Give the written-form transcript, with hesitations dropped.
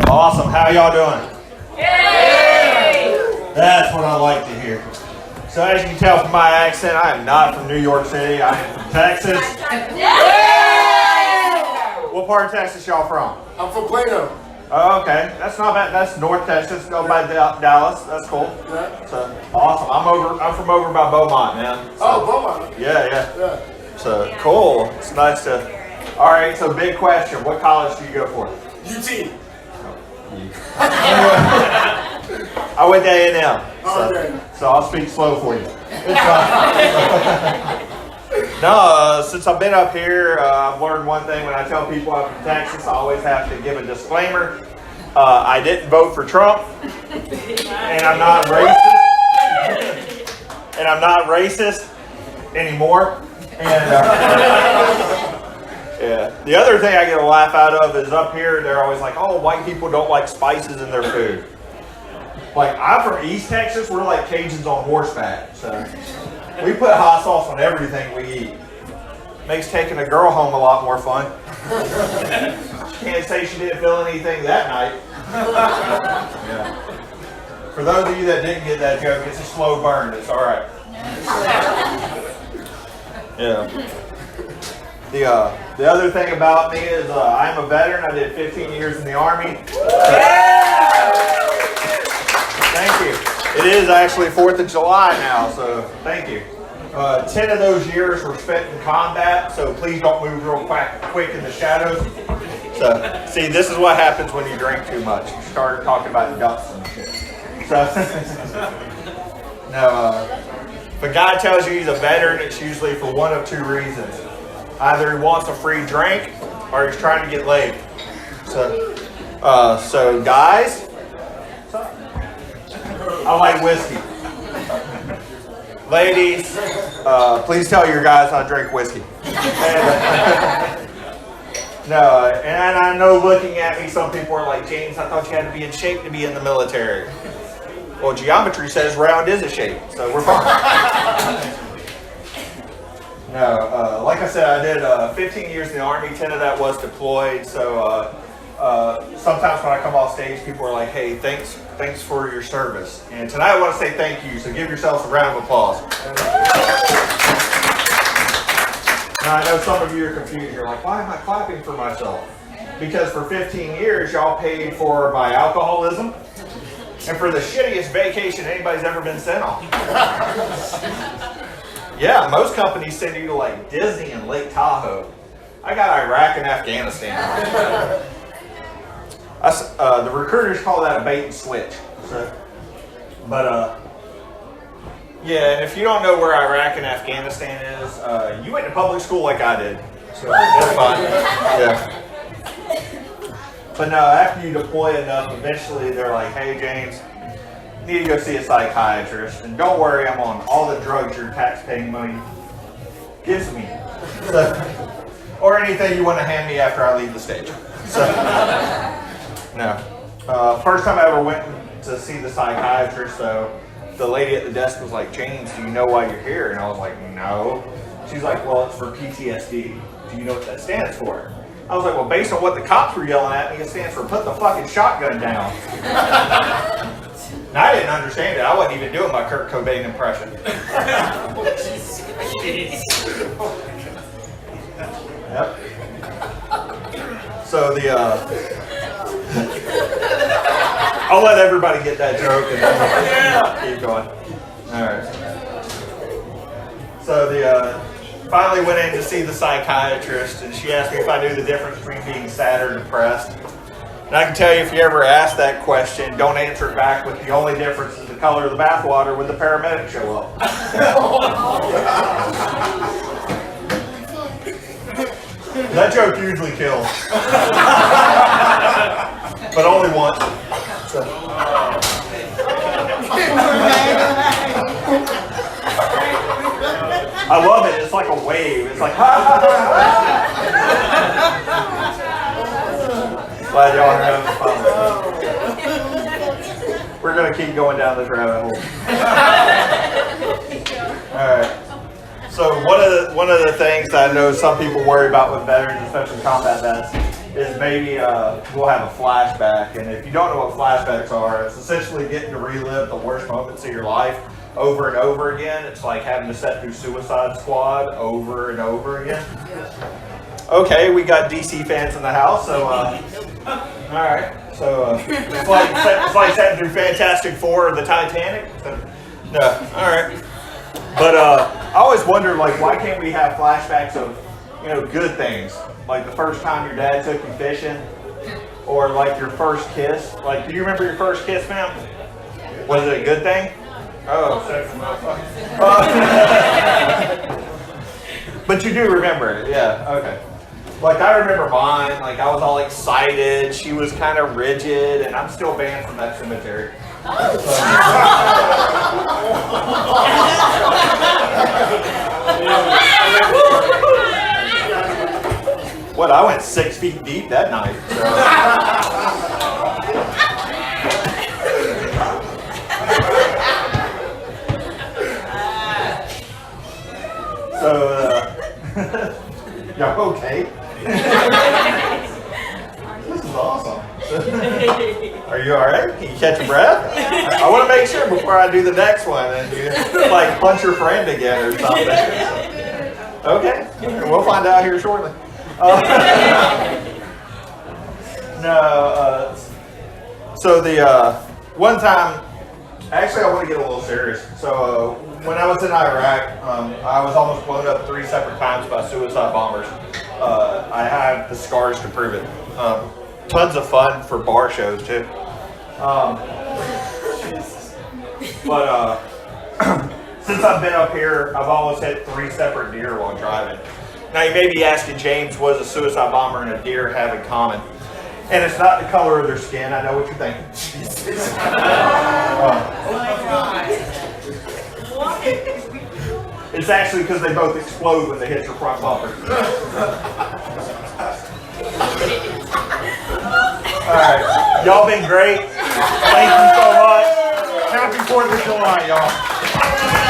Awesome. How y'all doing? Yay! That's what I like to hear. So as you can tell from my accent, I am not from New York City. I am from Texas. Yay! What part of Texas y'all from? I'm from Plano. Oh, okay. That's not bad. That's North Texas, go by Dallas. That's cool. Yeah. So awesome. I'm from over by Beaumont, man. So, Oh, Beaumont. yeah. Yeah. So cool. It's nice to. All right. So big question. What college do you go for? UT. I went to A&M. Okay. So I'll speak slow for you. Since I've been up here, I've learned one thing. When I tell people I'm from Texas, I always have to give a disclaimer. I didn't vote for Trump, and I'm not racist. Anymore. And yeah. The other thing I get a laugh out of is up here, they're always like, "Oh, white people don't like spices in their food." Like, I'm from East Texas, we're like Cajuns on horseback. So we put hot sauce on everything we eat. Makes taking a girl home a lot more fun. Can't say she didn't feel anything that night. Yeah. For those of you that didn't get that joke, it's a slow burn. It's all right. Yeah. The other thing about me is I'm a veteran. I did 15 years in the Army. Thank you. It is actually 4th of July now, so thank you. 10 of those years were spent in combat, so please don't move real quick in the shadows. So, see, this is what happens when you drink too much. You start talking about ducks and shit. So, no, if a guy tells you he's a veteran, it's usually for one of two reasons. Either he wants a free drink, or he's trying to get laid. So guys, I like whiskey. Ladies, please tell your guys I drink whiskey. And I know looking at me, some people are like, "James, I thought you had to be in shape to be in the military." Well, geometry says round is a shape, so we're fine. No, like I said, I did 15 years in the Army, 10 of that was deployed, so sometimes when I come off stage, people are like, "Hey, thanks for your service." And tonight I want to say thank you, so give yourselves a round of applause. Now, I know some of you are confused. You're like, "Why am I clapping for myself?" Because for 15 years, y'all paid for my alcoholism and for the shittiest vacation anybody's ever been sent on. Yeah, most companies send you to like Disney and Lake Tahoe. I got Iraq and Afghanistan. The recruiters call that a bait and switch. So, yeah, and if you don't know where Iraq and Afghanistan is, you went to public school like I did. So that's fine. Yeah. But no, after you deploy enough, eventually they're like, "Hey, James, you need to go see a psychiatrist. And don't worry, I'm on all the drugs your tax-paying money gives me. So, or anything you want to hand me after I leave the stage." So, no. First time I ever went to see the psychiatrist, though, the lady at the desk was like, "James, do you know why you're here?" And I was like, "No." She's like, "Well, it's for PTSD. Do you know what that stands for?" I was like, "Well, based on what the cops were yelling at me, it stands for put the fucking shotgun down." And I didn't understand it. I wasn't even doing my Kurt Cobain impression. Yep. So I'll let everybody get that joke and then keep going. All right. So finally went in to see the psychiatrist, and she asked me if I knew the difference between being sad or depressed. And I can tell you, if you ever ask that question, don't answer it back with the only difference is the color of the bathwater when the paramedics show up. That joke usually kills. But only once. So. I love it. It's like a wave. It's like, ha ha ha. Glad y'all are having fun. We're going to keep going down this rabbit hole. All right. So one of the things that I know some people worry about with veterans, especially combat vets, is maybe we'll have a flashback. And if you don't know what flashbacks are, it's essentially getting to relive the worst moments of your life over and over again. It's like having to sit through Suicide Squad over and over again. Okay, we got DC fans in the house, so all right. So it's like sitting through Fantastic Four or the Titanic. No, all right. But I always wondered, like, why can't we have flashbacks of, good things, like the first time your dad took you fishing, or like your first kiss. Like, do you remember your first kiss, ma'am? Was it a good thing? Oh, sexy motherfucker. But you do remember it, yeah. Okay. Like, I remember mine. Like, I was all excited. She was kind of rigid, and I'm still banned from that cemetery. What? I went 6 feet deep that night. So, y'all okay? This is awesome. Are you alright? Can you catch your breath? I want to make sure before I do the next one and you like punch your friend again or something. Okay, we'll find out here shortly. So the one time, actually I want to get a little serious. So when I was in Iraq, I was almost blown up 3 separate times by suicide bombers. I have the scars to prove it. Tons of fun for bar shows too. But since I've been up here, I've almost hit 3 separate deer while driving. Now you may be asking, James, what does a suicide bomber and a deer have in common? And it's not the color of their skin. I know what you're thinking. It's actually because they both explode when they hit your front bumper. Alright, y'all been great. Thank you so much. Happy 4th of July, y'all.